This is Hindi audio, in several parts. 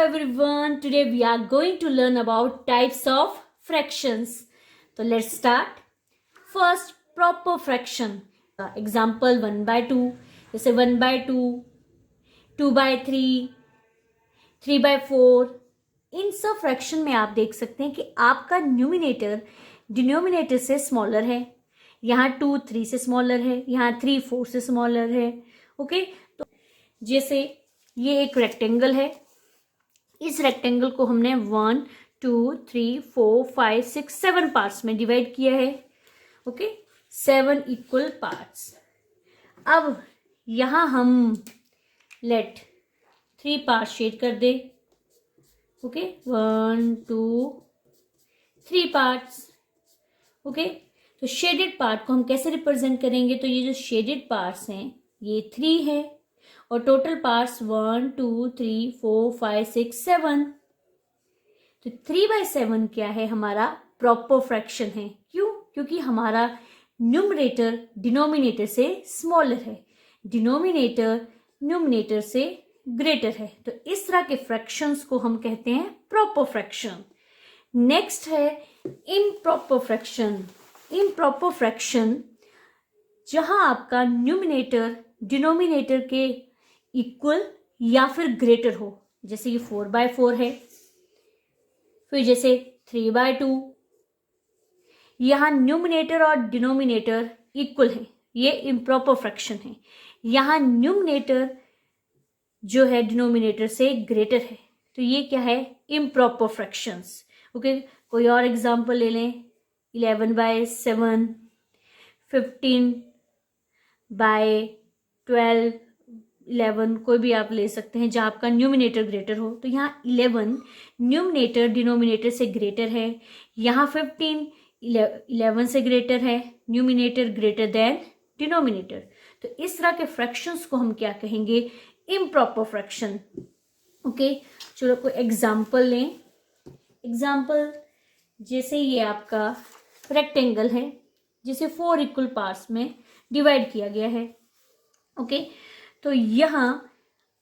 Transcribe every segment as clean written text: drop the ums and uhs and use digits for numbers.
everyone, today we are going to learn about types of fractions. So let's start. First, proper fraction. Example 1 by 2, जैसे 1 by 2, 2 by 3, 3 by 4. इन सब फ्रैक्शन में आप देख सकते हैं कि आपका न्यूमिनेटर डिनोमिनेटर से स्मॉलर है. यहाँ 2 3 से स्मॉलर है, यहाँ 3 4 से स्मॉलर है. ओके, तो जैसे ये एक रेक्टेंगल है. इस रेक्टेंगल को हमने 1 2 3 4 5 6 7 पार्ट्स में डिवाइड किया है. Okay, 7 equal parts. अब यहां हम लेट 3 पार्ट शेड कर दे. Okay, 1 2 3 parts. ओके, तो शेडेड पार्ट को हम कैसे रिप्रेजेंट करेंगे? तो ये जो शेडेड पार्ट्स हैं ये 3 है और टोटल पार्ट्स 1 2 3 4 5 6 7. तो 3/7 क्या है? हमारा प्रॉपर फ्रैक्शन है. क्यों? क्योंकि हमारा न्यूमरेटर डिनोमिनेटर से स्मॉलर है, डिनोमिनेटर न्यूमरेटर से ग्रेटर है. तो इस तरह के फ्रैक्शंस को हम कहते हैं प्रॉपर फ्रैक्शन. नेक्स्ट है इम्प्रॉपर फ्रैक्शन. इम्प्रॉपर फ्रैक्शन जहां आपका न्यूमरेटर डिनोमिनेटर के इक्वल या फिर ग्रेटर हो. जैसे ये 4/4 है, फिर जैसे 3/2. यहां न्यूमरेटर और डिनोमिनेटर इक्वल है, ये इम्प्रॉपर फ्रैक्शन है. यहां न्यूमरेटर जो है डिनोमिनेटर से ग्रेटर है, तो ये क्या है? Improper fractions. ओके, कोई और एग्जांपल ले लें. 11/7, 15/12, 11, कोई भी आप ले सकते हैं जहां आपका न्यूमिनेटर ग्रेटर हो. तो यहाँ 11 न्यूमिनेटर डिनोमिनेटर से ग्रेटर है. यहाँ 15 11 से ग्रेटर है, न्यूमिनेटर ग्रेटर देन डिनोमिनेटर. तो इस तरह के फ्रैक्शंस को हम क्या कहेंगे? Improper fraction. ओके, चलो कोई एग्जाम्पल लें. एग्जाम्पल जैसे ये आपका रेक्टेंगल है जिसे 4 इक्वल पार्ट्स में डिवाइड किया गया है. ओके, तो यहाँ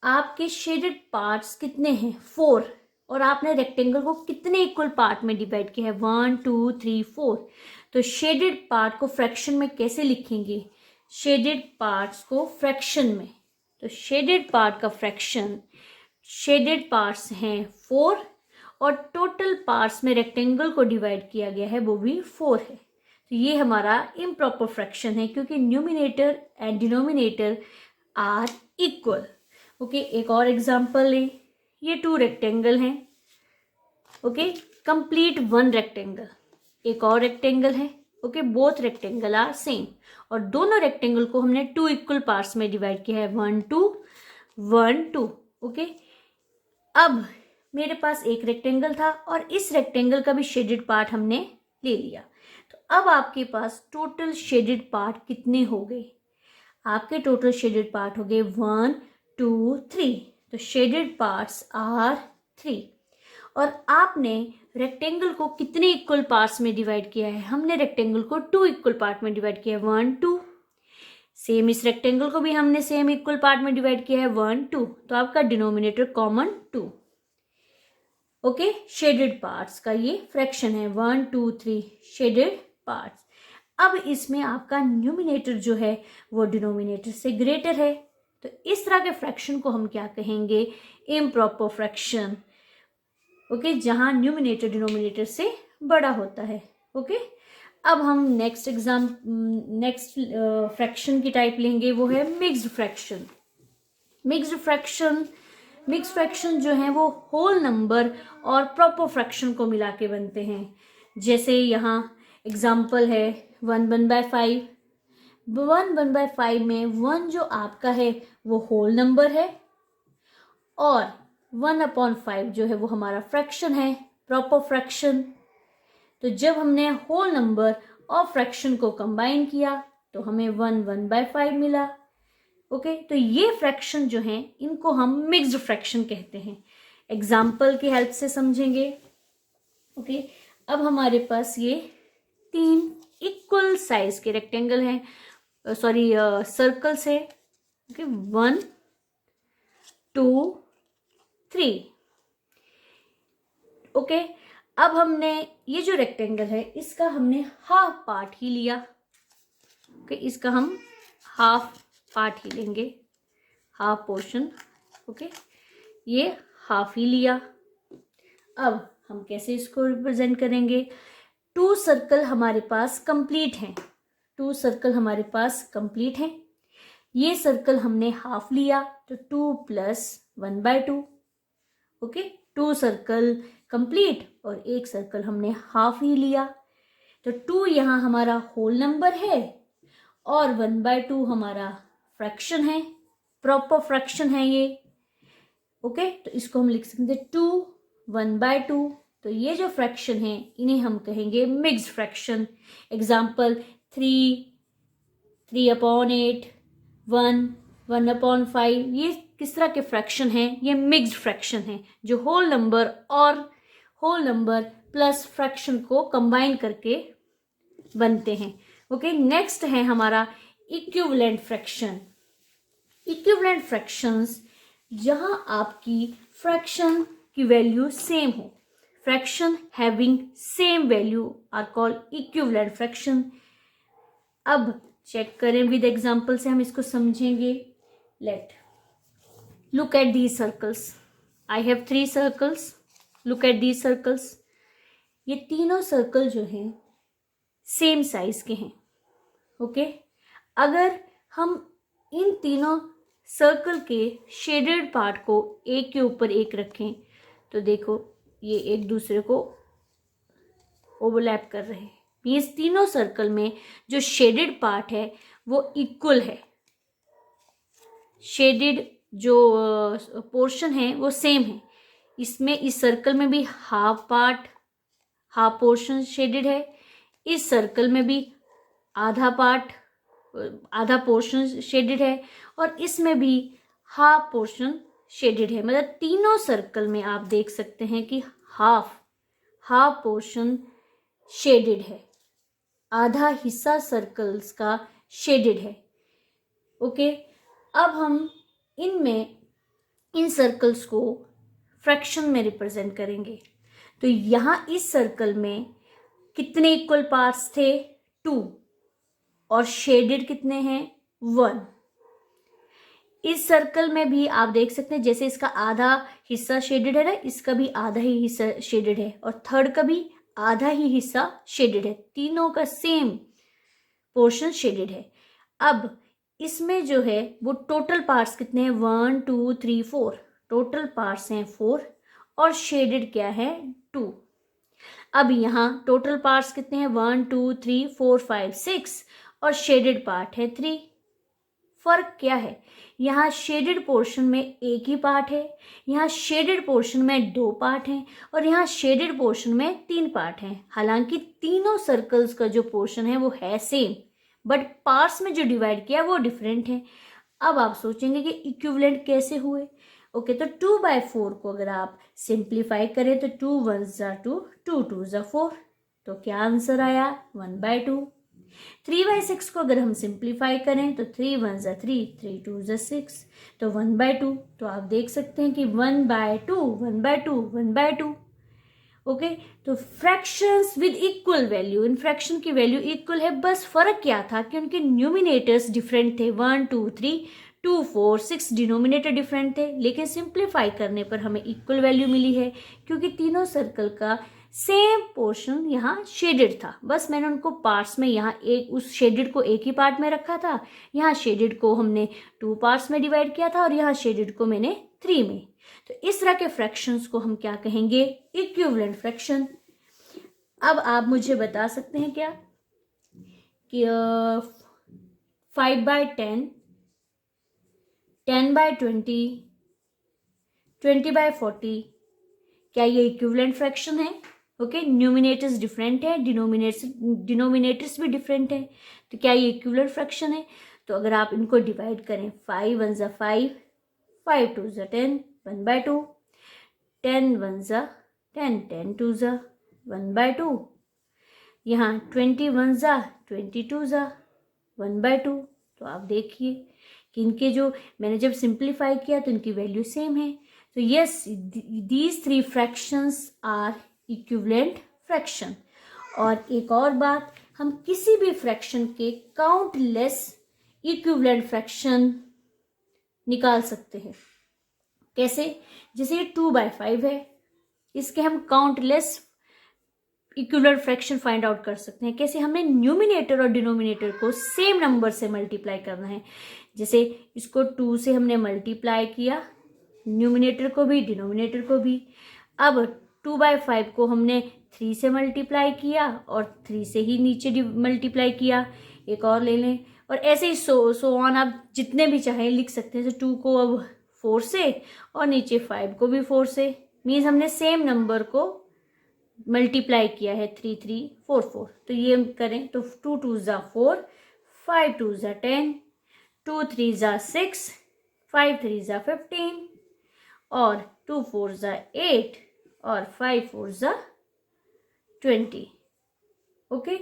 आपके शेडेड पार्ट्स कितने हैं? 4. और आपने रेक्टेंगल को कितने इक्वल पार्ट में डिवाइड किया है? 1 2 3 4. तो शेडेड पार्ट को फ्रैक्शन में कैसे लिखेंगे? शेडेड पार्ट्स को फ्रैक्शन में. तो शेडेड पार्ट का फ्रैक्शन, शेडेड पार्ट्स हैं 4 और टोटल पार्ट्स में रेक्टेंगल को डिवाइड किया गया है वो भी 4 है. तो ये हमारा इम्प्रॉपर फ्रैक्शन है क्योंकि numerator and denominator are equal. Okay, एक और एग्जांपल लें. ये 2 रेक्टेंगल हैं. Okay, complete 1 rectangle. एक और रेक्टेंगल है. Okay, both rectangle are same और दोनों रेक्टेंगल को हमने 2 इक्वल पार्ट्स में डिवाइड किया है. 1 2 1 2. ओके, अब मेरे पास एक रेक्टेंगल था और इस रेक्टेंगल का भी शेडेड पार्ट हमने ले लिया. तो अब आपके पास टोटल शेडेड पार्ट कितने हो गए? आपके टोटल शेडेड पार्ट हो गए 1 2 3. तो शेडेड पार्ट्स आर 3. और आपने रेक्टेंगल को कितने इक्वल पार्ट्स में डिवाइड किया है? हमने रेक्टेंगल को 2 इक्वल पार्ट में डिवाइड किया है. 1 2. सेम इस रेक्टेंगल को भी हमने सेम इक्वल पार्ट में डिवाइड किया है. 1 2. तो आपका denominator common 2. Okay, shaded parts का ये फ्रैक्शन है. 1 2 3 शेडेड पार्ट्स. अब इसमें आपका न्यूमिनेटर जो है वो डिनोमिनेटर से ग्रेटर है. तो इस तरह के फ्रैक्शन को हम क्या कहेंगे? Improper fraction. ओके, जहां न्यूमिनेटर डिनोमिनेटर से बड़ा होता है. ओके, अब हम नेक्स्ट फ्रैक्शन की टाइप लेंगे, वो है मिक्स्ड फ्रैक्शन. मिक्स्ड फ्रैक्शन जो है वो होल नंबर और प्रॉपर फ्रैक्शन को मिला के बनते हैं. जैसे यहाँ एग्जाम्पल है 1/5. 1/5 में 1 जो आपका है वो होल नंबर है और 1/5 जो है वो हमारा फ्रैक्शन है, प्रॉपर फ्रैक्शन. तो जब हमने होल नंबर और फ्रैक्शन को कंबाइन किया तो हमें 1/5 मिला. ओके, तो ये फ्रैक्शन जो है इनको हम मिक्स्ड फ्रैक्शन कहते हैं. एग्जाम्पल की हेल्प से समझेंगे. ओके, अब हमारे पास ये 3 इक्वल साइज के रेक्टेंगल हैं, सर्कल्स है. ओके, 1 2 3. ओके, अब हमने ये जो रेक्टेंगल है इसका हमने हाफ पार्ट ही लिया। ओके, इसका हम हाफ पार्ट ही लेंगे, हाफ पोर्शन। ओके, ये हाफ ही लिया। अब हम कैसे इसको रिप्रेजेंट करेंगे? 2 सर्कल हमारे पास कंप्लीट हैं, 2 सर्कल हमारे पास कंप्लीट हैं। ये सर्कल हमने हाफ लिया तो 2 + 1/2। ओके, 2 सर्कल कंप्लीट और एक सर्कल हमने हाफ ही लिया, तो 2 यहाँ हमारा होल नंबर है और 1/2 हमारा फ्रैक्शन है, प्रॉपर फ्रैक्शन है ये। ओके, तो इसको हम लिख सकते हैं 2 1/2। तो ये जो फ्रैक्शन है इन्हें हम कहेंगे मिक्स्ड फ्रैक्शन। एग्जाम्पल 3/8, 1/5, ये किस तरह के फ्रैक्शन हैं? ये मिक्स्ड फ्रैक्शन हैं, जो होल नंबर और होल नंबर प्लस फ्रैक्शन को कंबाइन करके बनते हैं। ओके, नेक्स्ट है हमारा इक्विवेलेंट फ्रैक्शन। इक्विवेलेंट फ्रैक्शंस जहां आपकी फ्रैक्शन की वैल्यू सेम हो, fraction having same value are called equivalent fraction. अब चेक करें विद एग्जांपल से हम इसको समझेंगे। Let look at these circles. I have 3 circles, look at these circles. ये तीनों सर्कल जो हैं सेम साइज के हैं। ओके, अगर हम इन तीनों सर्कल के शेडेड पार्ट को एक के ऊपर एक रखें तो देखो ये एक दूसरे को ओवरलैप कर रहे हैं। मीन्स तीनों सर्कल में जो शेडेड पार्ट है वो इक्वल है, शेडेड जो पोर्शन है वो सेम है। इसमें इस सर्कल में भी half part, half portion shaded है, इस सर्कल में भी आधा पार्ट, आधा पोर्शन शेडेड है और इसमें भी हाफ पोर्शन शेडेड है। मतलब तीनों सर्कल में आप देख सकते हैं कि हाफ पोर्शन शेडेड है, आधा हिस्सा सर्कल्स का शेडेड है। ओके, अब हम इन सर्कल्स को फ्रैक्शन में रिप्रेजेंट करेंगे। तो यहां इस सर्कल में कितने इक्वल पार्ट्स थे? 2, और शेडेड कितने हैं? 1। इस सर्कल में भी आप देख सकते हैं जैसे इसका आधा हिस्सा शेडेड है ना, इसका भी आधा ही हिस्सा शेडेड है और थर्ड का भी आधा ही हिस्सा शेडेड है, तीनों का सेम पोर्शन शेडेड है। अब इसमें जो है वो टोटल पार्ट्स कितने हैं? 1 2 3 4, टोटल पार्ट्स हैं 4 और शेडेड क्या है? 2। अब यहाँ टोटल पार्ट्स कितने हैं? 1 2 3 4 5 6 और शेडेड पार्ट है 3। फर्क क्या है? यहाँ शेडेड पोर्शन में एक ही पार्ट है, यहाँ शेडेड पोर्शन में 2 पार्ट हैं और यहाँ शेडेड पोर्शन में 3 पार्ट हैं। हालांकि तीनों सर्कल्स का जो पोर्शन है वो है सेम, बट पार्ट्स में जो डिवाइड किया वो डिफरेंट है। अब आप सोचेंगे कि इक्विवेलेंट कैसे हुए? ओके, तो 2/4 को अगर आप सिंप्लीफाई करें तो 2 1s are 2, 2 2s are 4, तो क्या आंसर आया? 1/2। 3/6 को अगर हम सिंप्लीफाई करें तो 3 1s are 3, 3 2s are 6, तो 1/2। तो आप देख सकते हैं कि 1/2 1/2 1/2। ओके, तो fractions with equal value, in fraction की वैल्यू इक्वल है, बस फर्क क्या था कि उनके न्यूमिनेटर्स डिफरेंट थे। 1 2 3 2 4 6 डिनोमिनेटर डिफरेंट थे, लेकिन सिंप्लीफाई करने पर हमें इक्वल वैल्यू मिली है क्योंकि तीनों सर्कल का सेम पोर्शन यहाँ शेडेड था। बस मैंने उनको पार्ट्स में यहाँ एक उस शेडेड को एक ही पार्ट में रखा था, यहाँ शेडेड को हमने 2 पार्ट्स में डिवाइड किया था और यहाँ शेडेड को मैंने 3 में। तो इस तरह के फ्रैक्शंस को हम क्या कहेंगे? Equivalent fraction. अब आप मुझे बता सकते हैं क्या कि 5/10, 10/20, 20/40 क्या ये इक्विवेलेंट फ्रैक्शन है? ओके, न्यूमिनेटर्स डिफरेंट है, डिनोमिनेटर्स भी डिफरेंट है, तो क्या ये इक्विवेलेंट फ्रैक्शन है? तो अगर आप इनको डिवाइड करें, 5 1s are 5, 5 2s are 10, 1/2, 10 1s are 10, 10 2s are 1/2, यहाँ 20 1s are 20 2s are 1/2। तो आप देखिए कि इनके जो मैंने जब सिंप्लीफाई किया तो इनकी वैल्यू सेम है, तो yes, these three fractions are equivalent fraction. और एक और बात, हम किसी भी फ्रैक्शन के काउंटलेस इक्विवेलेंट फ्रैक्शन निकाल सकते हैं। कैसे? जैसे ये 2/5 है, इसके हम countless equivalent fraction find out कर सकते हैं। कैसे? हमने न्यूमिनेटर और डिनोमिनेटर को सेम नंबर से मल्टीप्लाई करना है। जैसे इसको 2 से हमने मल्टीप्लाई किया, न्यूमिनेटर को भी डिनोमिनेटर को भी। अब 2/5 को हमने 3 से मल्टीप्लाई किया और 3 से ही नीचे मल्टीप्लाई किया। एक और ले लें, और ऐसे ही सो ऑन, आप जितने भी चाहें लिख सकते हैं। तो 2 को अब 4 से और नीचे 5 को भी 4 से, मीन्स हमने सेम नंबर को मल्टीप्लाई किया है, 3 3 4 4। तो ये करें तो 2 2 ज़ा 4, 5 2 ज़ा 10, 2 3 ज़ा 6, 5 3 ज़ा 15 और 2 4 ज़ा 8 और 5 4 ज़ा 20। ओके,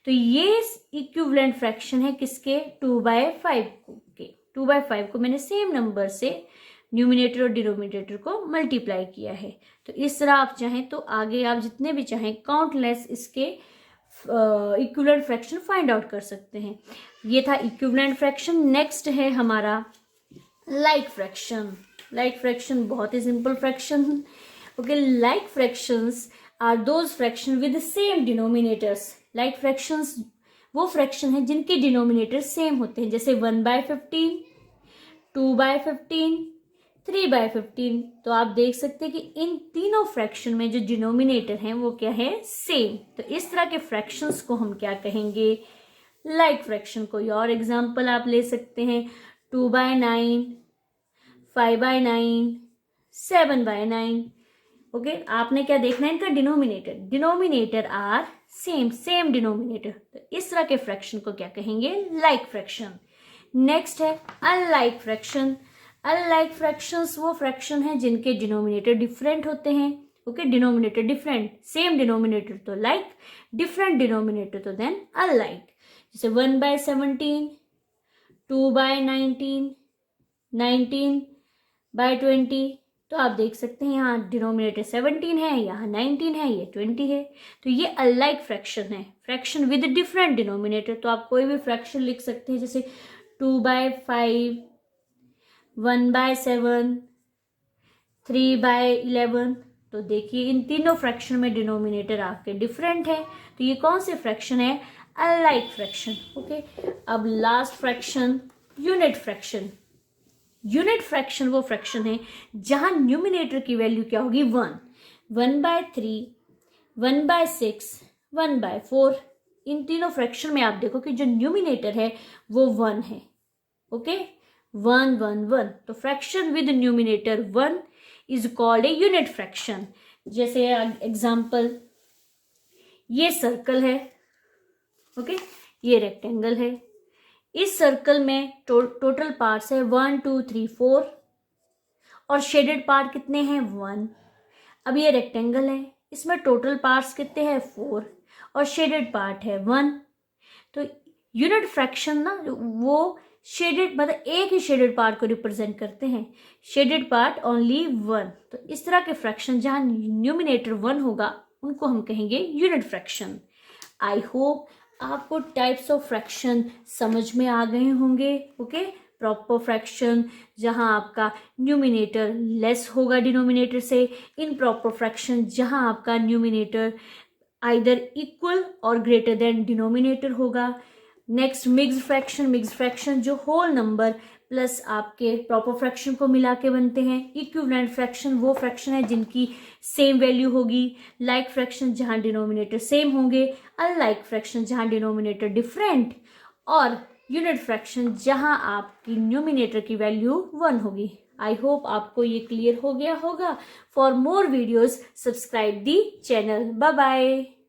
तो ये इक्विवेलेंट फ्रैक्शन है किसके? 2/5 के। 2/5 को मैंने सेम नंबर से न्यूमिनेटर और डिनोमिनेटर को मल्टीप्लाई किया है। तो इस तरह आप चाहें तो आगे आप जितने भी चाहें काउंटलेस इसके इक्विवेलेंट फ्रैक्शन फाइंड आउट कर सकते हैं। ये था इक्विवेलेंट फ्रैक्शन। नेक्स्ट है हमारा लाइक फ्रैक्शन। लाइक फ्रैक्शन बहुत ही simple fraction. Okay, like fractions are those fraction with same denominators. Like fractions वो फ्रैक्शन है जिनके डिनोमिनेटर सेम होते हैं। जैसे 1/15, 2/15, 3/15। तो आप देख सकते हैं कि इन तीनों फ्रैक्शन में जो डिनोमिनेटर हैं वो क्या है? सेम। तो इस तरह के फ्रैक्शंस को हम क्या कहेंगे? Like fraction. कोई और एग्जांपल आप ले सकते हैं, 2/9, 5/9, 7/9। ओके, आपने क्या देखना है? इनका denominator. Denominator are same denominator. तो इस तरह के फ्रैक्शन को क्या कहेंगे? Like fraction. नेक्स्ट है अनलाइक फ्रैक्शन। अनलाइक फ्रैक्शंस वो फ्रैक्शन है जिनके डिनोमिनेटर डिफरेंट होते हैं। Okay, denominator different, same denominator तो लाइक, डिफरेंट डिनोमिनेटर तो देन अनलाइक। जैसे 1/17, 2/19, 19/20। तो आप देख सकते हैं यहाँ डिनोमिनेटर 17 है, यहाँ 19 है, ये 20 है। तो ये अनलाइक फ्रैक्शन है, फ्रैक्शन विद डिफरेंट डिनोमिनेटर। तो आप कोई भी फ्रैक्शन लिख सकते हैं, जैसे 2/5, 1/7, 3/11। तो देखिए इन तीनों फ्रैक्शन में डिनोमिनेटर आपके डिफरेंट है। तो ये कौन से फ्रैक्शन है? Unlike fraction. ओके, अब last fraction unit fraction. Unit fraction वो फ्रैक्शन है जहां न्यूमिनेटर की वैल्यू क्या होगी? 1, 1/3, 1/6, 1/4। इन तीनों फ्रैक्शन में आप देखो कि जो न्यूमिनेटर है वो 1 है। ओके, 1 1 1। तो fraction with numerator 1 is called a unit fraction. जैसे एग्जांपल, ये सर्कल है, ओके, ये रेक्टेंगल है। इस सर्कल में टोटल पार्ट्स है 1 2 3 4 और शेडेड पार्ट कितने हैं? 1। अब ये रेक्टेंगल है, इसमें टोटल पार्ट्स कितने हैं? 4 और शेडेड पार्ट है 1। तो यूनिट फ्रैक्शन ना वो शेडेड मतलब एक ही शेडेड पार्ट को रिप्रेजेंट करते हैं, शेडेड पार्ट ओनली 1। तो इस तरह के फ्रैक्शन जहां न्यूमिनेटर 1 होगा उनको हम कहेंगे यूनिट फ्रैक्शन। आई होप आपको टाइप्स ऑफ फ्रैक्शन समझ में आ गए होंगे। ओके, प्रॉपर फ्रैक्शन जहां आपका न्यूमिनेटर लेस होगा डिनोमिनेटर से, इनप्रॉपर फ्रैक्शन जहां आपका न्यूमिनेटर आइदर इक्वल और ग्रेटर देन डिनोमिनेटर होगा। Next mixed fraction. Mixed fraction जो होल नंबर प्लस आपके प्रॉपर फ्रैक्शन को मिला के बनते हैं। इक्विवेलेंट फ्रैक्शन वो फ्रैक्शन है जिनकी सेम वैल्यू होगी। लाइक फ्रैक्शन जहां डिनोमिनेटर सेम होंगे। अनलाइक फ्रैक्शन जहां डिनोमिनेटर डिफरेंट। और यूनिट फ्रैक्शन जहां आपकी न्यूमिनेटर की वैल्यू 1 होगी। आई होप आपको ये क्लियर हो गया होगा। For more videos subscribe the channel. Bye bye.